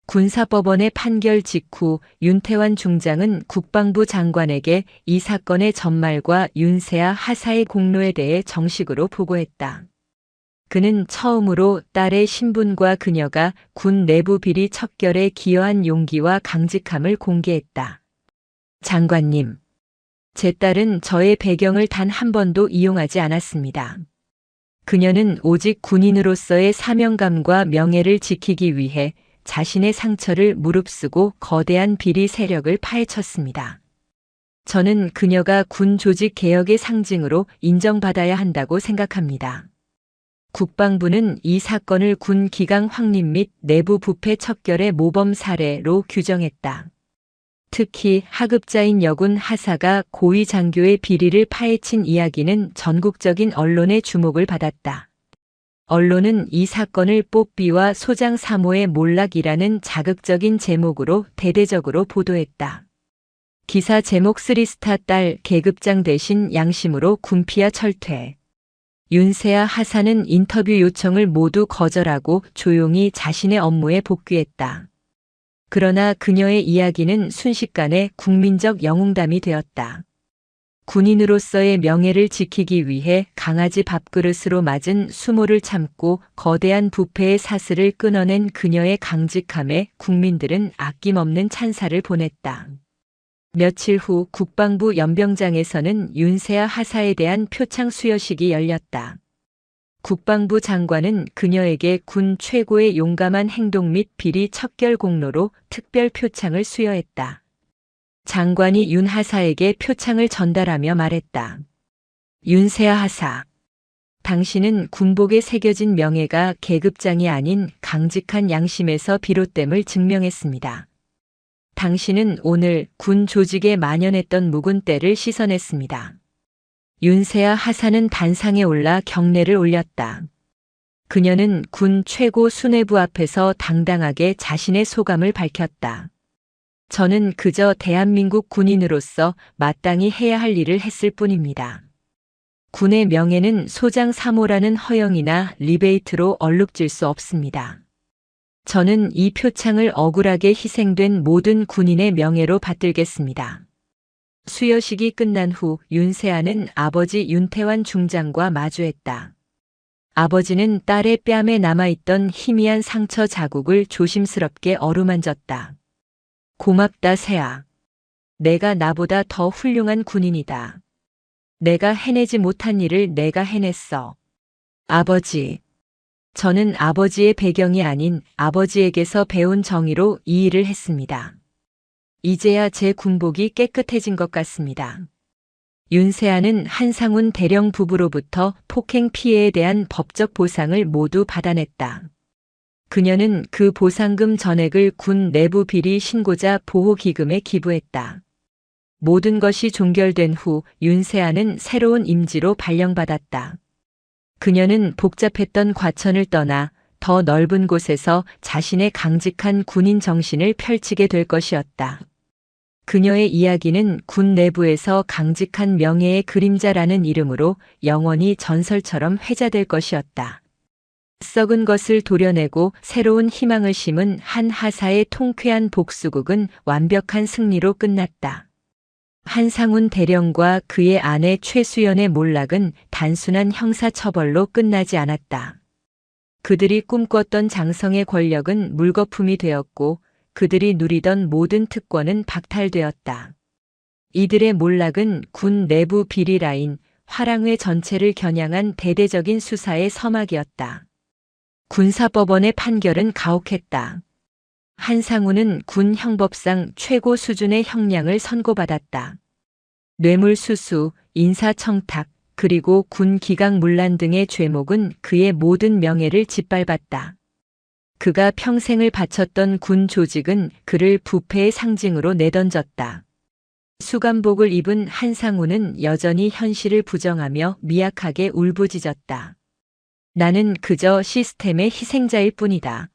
군사법원의 판결 직후 윤태환 중장은 국방부 장관에게 이 사건의 전말과 윤세아 하사의 공로에 대해 정식으로 보고했다. 그는 처음으로 딸의 신분과 그녀가 군 내부 비리 척결에 기여한 용기와 강직함을 공개했다. 장관님, 제 딸은 저의 배경을 단 한 번도 이용하지 않았습니다. 그녀는 오직 군인으로서의 사명감과 명예를 지키기 위해 자신의 상처를 무릅쓰고 거대한 비리 세력을 파헤쳤습니다. 저는 그녀가 군 조직 개혁의 상징으로 인정받아야 한다고 생각합니다. 국방부는 이 사건을 군 기강 확립 및 내부 부패 척결의 모범 사례로 규정했다. 특히 하급자인 여군 하사가 고위 장교의 비리를 파헤친 이야기는 전국적인 언론의 주목을 받았다. 언론은 이 사건을 뽀삐와 소장 사모의 몰락이라는 자극적인 제목으로 대대적으로 보도했다. 기사 제목 3스타 딸 계급장 대신 양심으로 군피하 철퇴. 윤세아 하사는 인터뷰 요청을 모두 거절하고 조용히 자신의 업무에 복귀했다. 그러나 그녀의 이야기는 순식간에 국민적 영웅담이 되었다. 군인으로서의 명예를 지키기 위해 강아지 밥그릇으로 맞은 수모를 참고 거대한 부패의 사슬을 끊어낸 그녀의 강직함에 국민들은 아낌없는 찬사를 보냈다. 며칠 후 국방부 연병장에서는 윤세아 하사에 대한 표창 수여식이 열렸다. 국방부 장관은 그녀에게 군 최고의 용감한 행동 및 비리 척결 공로로 특별 표창을 수여했다. 장관이 윤 하사에게 표창을 전달하며 말했다. 윤세아 하사. 당신은 군복에 새겨진 명예가 계급장이 아닌 강직한 양심에서 비롯됨을 증명했습니다. 당신은 오늘 군 조직에 만연했던 묵은 때를 씻어냈습니다. 윤세아 하사는 단상에 올라 경례를 올렸다. 그녀는 군 최고 수뇌부 앞에서 당당하게 자신의 소감을 밝혔다. 저는 그저 대한민국 군인으로서 마땅히 해야 할 일을 했을 뿐입니다. 군의 명예는 소장 3호라는 허영이나 리베이트로 얼룩질 수 없습니다. 저는 이 표창을 억울하게 희생된 모든 군인의 명예로 받들겠습니다. 수여식이 끝난 후 윤세아는 아버지 윤태환 중장과 마주했다. 아버지는 딸의 뺨에 남아있던 희미한 상처 자국을 조심스럽게 어루만졌다. 고맙다, 세아. 내가 나보다 더 훌륭한 군인이다. 내가 해내지 못한 일을 내가 해냈어. 아버지. 저는 아버지의 배경이 아닌 아버지에게서 배운 정의로 이 일을 했습니다. 이제야 제 군복이 깨끗해진 것 같습니다. 윤세아는 한상훈 대령 부부로부터 폭행 피해에 대한 법적 보상을 모두 받아냈다. 그녀는 그 보상금 전액을 군 내부 비리 신고자 보호기금에 기부했다. 모든 것이 종결된 후 윤세아는 새로운 임지로 발령받았다. 그녀는 복잡했던 과천을 떠나 더 넓은 곳에서 자신의 강직한 군인 정신을 펼치게 될 것이었다. 그녀의 이야기는 군 내부에서 강직한 명예의 그림자라는 이름으로 영원히 전설처럼 회자될 것이었다. 썩은 것을 도려내고 새로운 희망을 심은 한 하사의 통쾌한 복수극은 완벽한 승리로 끝났다. 한상훈 대령과 그의 아내 최수연의 몰락은 단순한 형사처벌로 끝나지 않았다. 그들이 꿈꿨던 장성의 권력은 물거품이 되었고 그들이 누리던 모든 특권은 박탈되었다. 이들의 몰락은 군 내부 비리 라인, 화랑회 전체를 겨냥한 대대적인 수사의 서막이었다. 군사법원의 판결은 가혹했다. 한상훈은 군 형법상 최고 수준의 형량을 선고받았다. 뇌물수수, 인사청탁, 그리고 군 기강문란 등의 죄목은 그의 모든 명예를 짓밟았다. 그가 평생을 바쳤던 군 조직은 그를 부패의 상징으로 내던졌다. 수감복을 입은 한상훈은 여전히 현실을 부정하며 미약하게 울부짖었다. 나는 그저 시스템의 희생자일 뿐이다.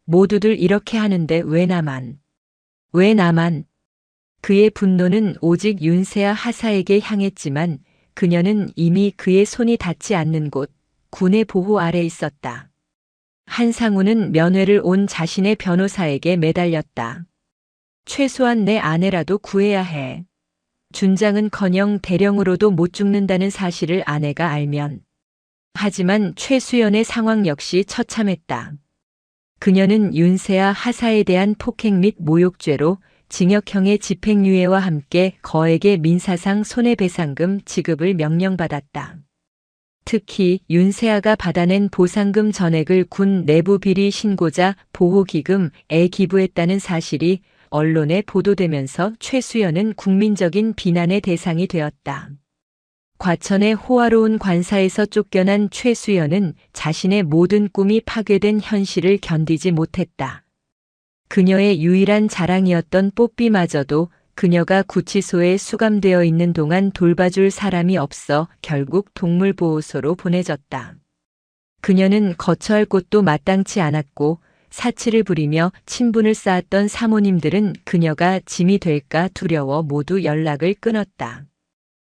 모두들 이렇게 하는데 왜 나만? 왜 나만? 그의 분노는 오직 윤세아 하사에게 향했지만 그녀는 이미 그의 손이 닿지 않는 곳, 군의 보호 아래 있었다. 한상훈은 면회를 온 자신의 변호사에게 매달렸다. 최소한 내 아내라도 구해야 해. 준장은커녕 대령으로도 못 죽는다는 사실을 아내가 알면. 하지만 최수연의 상황 역시 처참했다. 그녀는 윤세아 하사에 대한 폭행 및 모욕죄로 징역형의 집행유예와 함께 거액의 민사상 손해배상금 지급을 명령받았다. 특히 윤세아가 받아낸 보상금 전액을 군 내부 비리 신고자 보호기금에 기부했다는 사실이 언론에 보도되면서 최수연은 국민적인 비난의 대상이 되었다. 과천의 호화로운 관사에서 쫓겨난 최수연은 자신의 모든 꿈이 파괴된 현실을 견디지 못했다. 그녀의 유일한 자랑이었던 뽀삐마저도 그녀가 구치소에 수감되어 있는 동안 돌봐줄 사람이 없어 결국 동물보호소로 보내졌다. 그녀는 거처할 곳도 마땅치 않았고 사치를 부리며 친분을 쌓았던 사모님들은 그녀가 짐이 될까 두려워 모두 연락을 끊었다.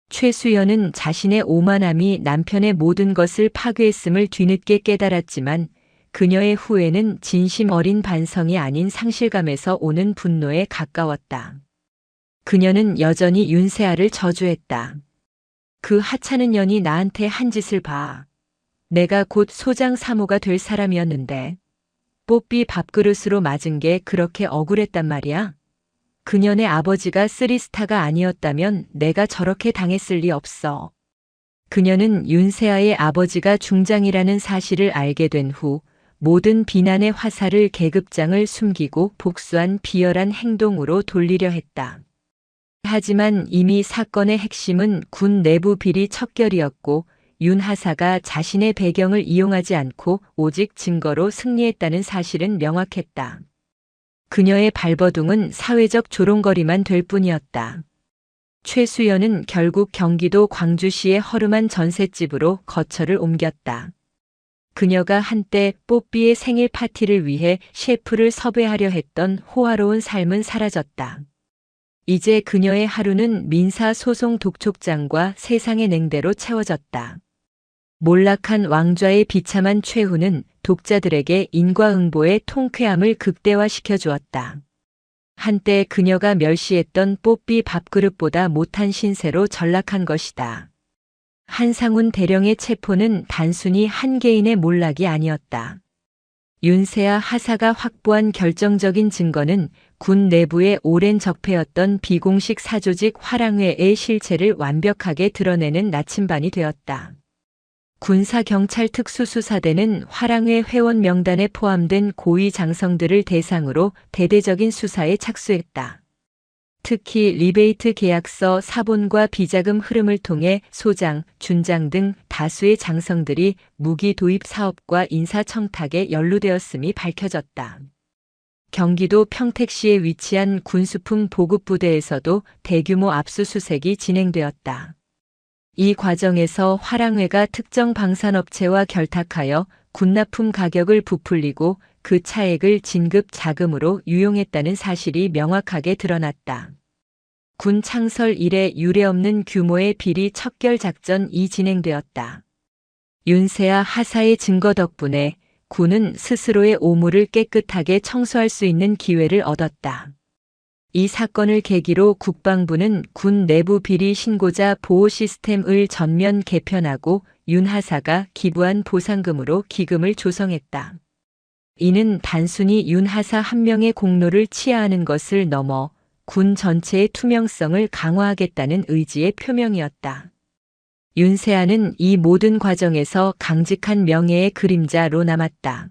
최수연은 자신의 오만함이 남편의 모든 것을 파괴했음을 뒤늦게 깨달았지만 그녀의 후회는 진심 어린 반성이 아닌 상실감에서 오는 분노에 가까웠다. 그녀는 여전히 윤세아를 저주했다. 그 하찮은 년이 나한테 한 짓을 봐. 내가 곧 소장 3호가 될 사람이었는데 뽀삐 밥그릇으로 맞은 게 그렇게 억울했단 말이야. 그년의 아버지가 쓰리스타가 아니었다면 내가 저렇게 당했을 리 없어. 그녀는 윤세아의 아버지가 중장이라는 사실을 알게 된 후 모든 비난의 화살을 계급장을 숨기고 복수한 비열한 행동으로 돌리려 했다. 하지만 이미 사건의 핵심은 군 내부 비리 척결이었고 윤 하사가 자신의 배경을 이용하지 않고 오직 증거로 승리했다는 사실은 명확했다. 그녀의 발버둥은 사회적 조롱거리만 될 뿐이었다. 최수연은 결국 경기도 광주시의 허름한 전셋집으로 거처를 옮겼다. 그녀가 한때 뽀삐의 생일 파티를 위해 셰프를 섭외하려 했던 호화로운 삶은 사라졌다. 이제 그녀의 하루는 민사소송 독촉장과 세상의 냉대로 채워졌다. 몰락한 왕좌의 비참한 최후는 독자들에게 인과응보의 통쾌함을 극대화시켜 주었다. 한때 그녀가 멸시했던 뽀삐 밥그릇보다 못한 신세로 전락한 것이다. 한상훈 대령의 체포는 단순히 한 개인의 몰락이 아니었다. 윤세아 하사가 확보한 결정적인 증거는 군 내부의 오랜 적폐였던 비공식 사조직 화랑회의 실체를 완벽하게 드러내는 나침반이 되었다. 군사경찰특수수사대는 화랑회 회원 명단에 포함된 고위 장성들을 대상으로 대대적인 수사에 착수했다. 특히 리베이트 계약서 사본과 비자금 흐름을 통해 소장, 준장 등 다수의 장성들이 무기 도입 사업과 인사청탁에 연루되었음이 밝혀졌다. 경기도 평택시에 위치한 군수품 보급부대에서도 대규모 압수수색이 진행되었다. 이 과정에서 화랑회가 특정 방산업체와 결탁하여 군납품 가격을 부풀리고 그 차액을 진급 자금으로 유용했다는 사실이 명확하게 드러났다. 군 창설 이래 유례없는 규모의 비리 척결 작전이 진행되었다. 윤세아 하사의 증거 덕분에 군은 스스로의 오물을 깨끗하게 청소할 수 있는 기회를 얻었다. 이 사건을 계기로 국방부는 군 내부 비리 신고자 보호 시스템을 전면 개편하고 윤 하사가 기부한 보상금으로 기금을 조성했다. 이는 단순히 윤 하사 한 명의 공로를 치하하는 것을 넘어 군 전체의 투명성을 강화하겠다는 의지의 표명이었다. 윤세아는 이 모든 과정에서 강직한 명예의 그림자로 남았다.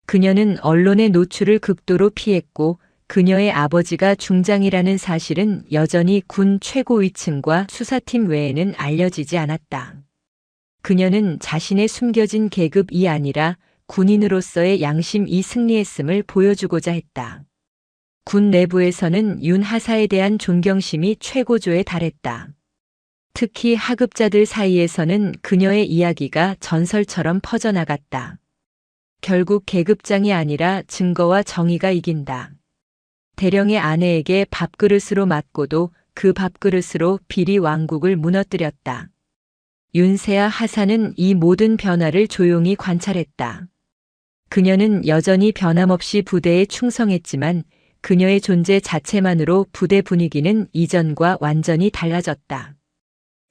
그녀는 언론의 노출을 극도로 피했고 그녀의 아버지가 중장이라는 사실은 여전히 군 최고위층과 수사팀 외에는 알려지지 않았다. 그녀는 자신의 숨겨진 계급이 아니라 군인으로서의 양심이 승리했음을 보여주고자 했다. 군 내부에서는 윤 하사에 대한 존경심이 최고조에 달했다. 특히 하급자들 사이에서는 그녀의 이야기가 전설처럼 퍼져나갔다. 결국 계급장이 아니라 증거와 정의가 이긴다. 대령의 아내에게 밥그릇으로 맞고도 그 밥그릇으로 비리 왕국을 무너뜨렸다. 윤세아 하사는 이 모든 변화를 조용히 관찰했다. 그녀는 여전히 변함없이 부대에 충성했지만 그녀의 존재 자체만으로 부대 분위기는 이전과 완전히 달라졌다.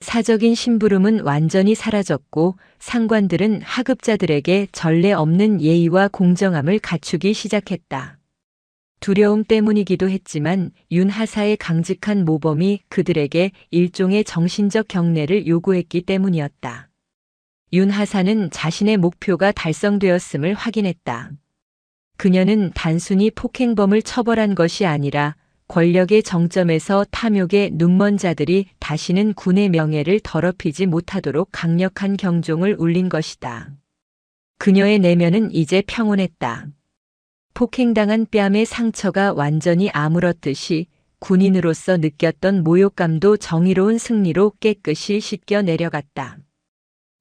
사적인 심부름은 완전히 사라졌고 상관들은 하급자들에게 전례 없는 예의와 공정함을 갖추기 시작했다. 두려움 때문이기도 했지만 윤 하사의 강직한 모범이 그들에게 일종의 정신적 경례를 요구했기 때문이었다. 윤 하사는 자신의 목표가 달성되었음을 확인했다. 그녀는 단순히 폭행범을 처벌한 것이 아니라 권력의 정점에서 탐욕에 눈먼 자들이 다시는 군의 명예를 더럽히지 못하도록 강력한 경종을 울린 것이다. 그녀의 내면은 이제 평온했다. 폭행당한 뺨의 상처가 완전히 아물었듯이 군인으로서 느꼈던 모욕감도 정의로운 승리로 깨끗이 씻겨 내려갔다.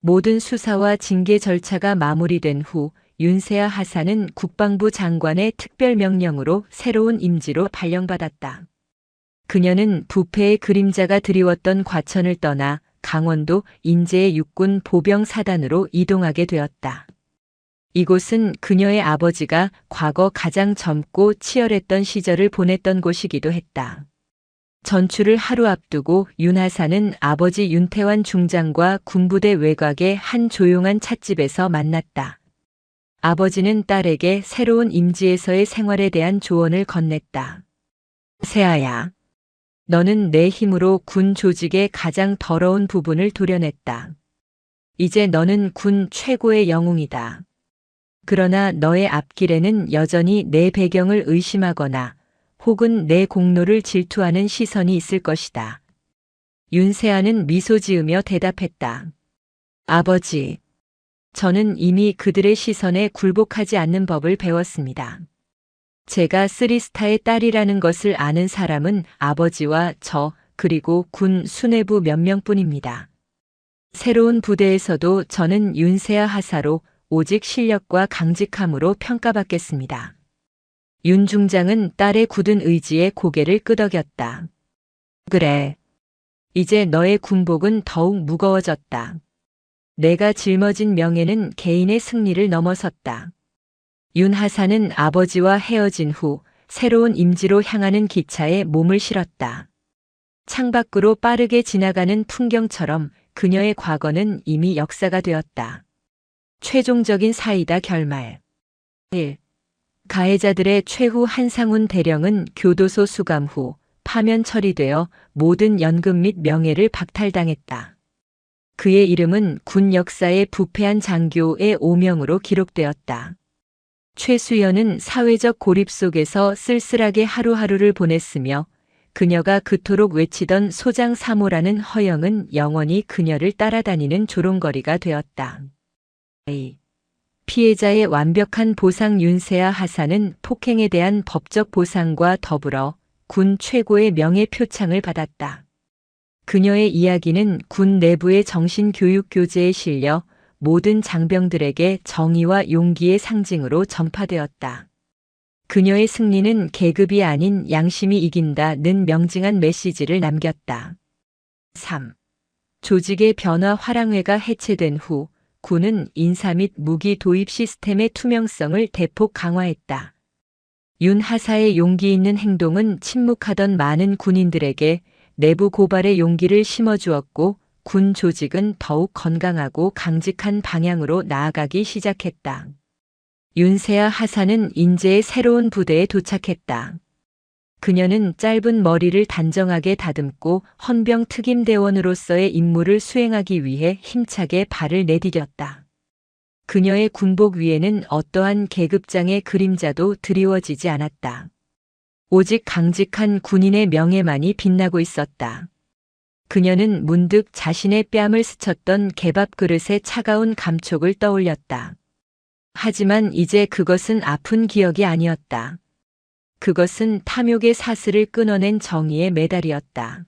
모든 수사와 징계 절차가 마무리된 후 윤세아 하사는 국방부 장관의 특별 명령으로 새로운 임지로 발령받았다. 그녀는 부패의 그림자가 드리웠던 과천을 떠나 강원도 인제의 육군 보병 사단으로 이동하게 되었다. 이곳은 그녀의 아버지가 과거 가장 젊고 치열했던 시절을 보냈던 곳이기도 했다. 전출을 하루 앞두고 윤 하사는 아버지 윤태환 중장과 군부대 외곽의 한 조용한 찻집에서 만났다. 아버지는 딸에게 새로운 임지에서의 생활에 대한 조언을 건넸다. 세아야, 너는 내 힘으로 군 조직의 가장 더러운 부분을 도려냈다. 이제 너는 군 최고의 영웅이다. 그러나 너의 앞길에는 여전히 내 배경을 의심하거나 혹은 내 공로를 질투하는 시선이 있을 것이다. 윤세아는 미소 지으며 대답했다. 아버지, 저는 이미 그들의 시선에 굴복하지 않는 법을 배웠습니다. 제가 쓰리스타의 딸이라는 것을 아는 사람은 아버지와 저, 그리고 군 수뇌부 몇 명뿐입니다. 새로운 부대에서도 저는 윤세아 하사로 오직 실력과 강직함으로 평가받겠습니다. 윤 중장은 딸의 굳은 의지에 고개를 끄덕였다. 그래. 이제 너의 군복은 더욱 무거워졌다. 내가 짊어진 명예는 개인의 승리를 넘어섰다. 윤 하사는 아버지와 헤어진 후 새로운 임지로 향하는 기차에 몸을 실었다. 창밖으로 빠르게 지나가는 풍경처럼 그녀의 과거는 이미 역사가 되었다. 최종적인 사이다 결말. 1. 가해자들의 최후 한상훈 대령은 교도소 수감 후 파면 처리되어 모든 연금 및 명예를 박탈당했다. 그의 이름은 군 역사의 부패한 장교의 오명으로 기록되었다. 최수연은 사회적 고립 속에서 쓸쓸하게 하루하루를 보냈으며 그녀가 그토록 외치던 소장 3호라는 허영은 영원히 그녀를 따라다니는 조롱거리가 되었다. 피해자의 완벽한 보상 윤세아 하사는 폭행에 대한 법적 보상과 더불어 군 최고의 명예표창을 받았다. 그녀의 이야기는 군 내부의 정신교육교재에 실려 모든 장병들에게 정의와 용기의 상징으로 전파되었다. 그녀의 승리는 계급이 아닌 양심이 이긴다는 명징한 메시지를 남겼다. 3. 조직의 변화 화랑회가 해체된 후 군은 인사 및 무기 도입 시스템의 투명성을 대폭 강화했다. 윤 하사의 용기 있는 행동은 침묵하던 많은 군인들에게 내부 고발의 용기를 심어주었고 군 조직은 더욱 건강하고 강직한 방향으로 나아가기 시작했다. 윤세아 하사는 인제의 새로운 부대에 도착했다. 그녀는 짧은 머리를 단정하게 다듬고 헌병 특임대원으로서의 임무를 수행하기 위해 힘차게 발을 내디뎠다. 그녀의 군복 위에는 어떠한 계급장의 그림자도 드리워지지 않았다. 오직 강직한 군인의 명예만이 빛나고 있었다. 그녀는 문득 자신의 뺨을 스쳤던 개밥 그릇의 차가운 감촉을 떠올렸다. 하지만 이제 그것은 아픈 기억이 아니었다. 그것은 탐욕의 사슬을 끊어낸 정의의 메달이었다.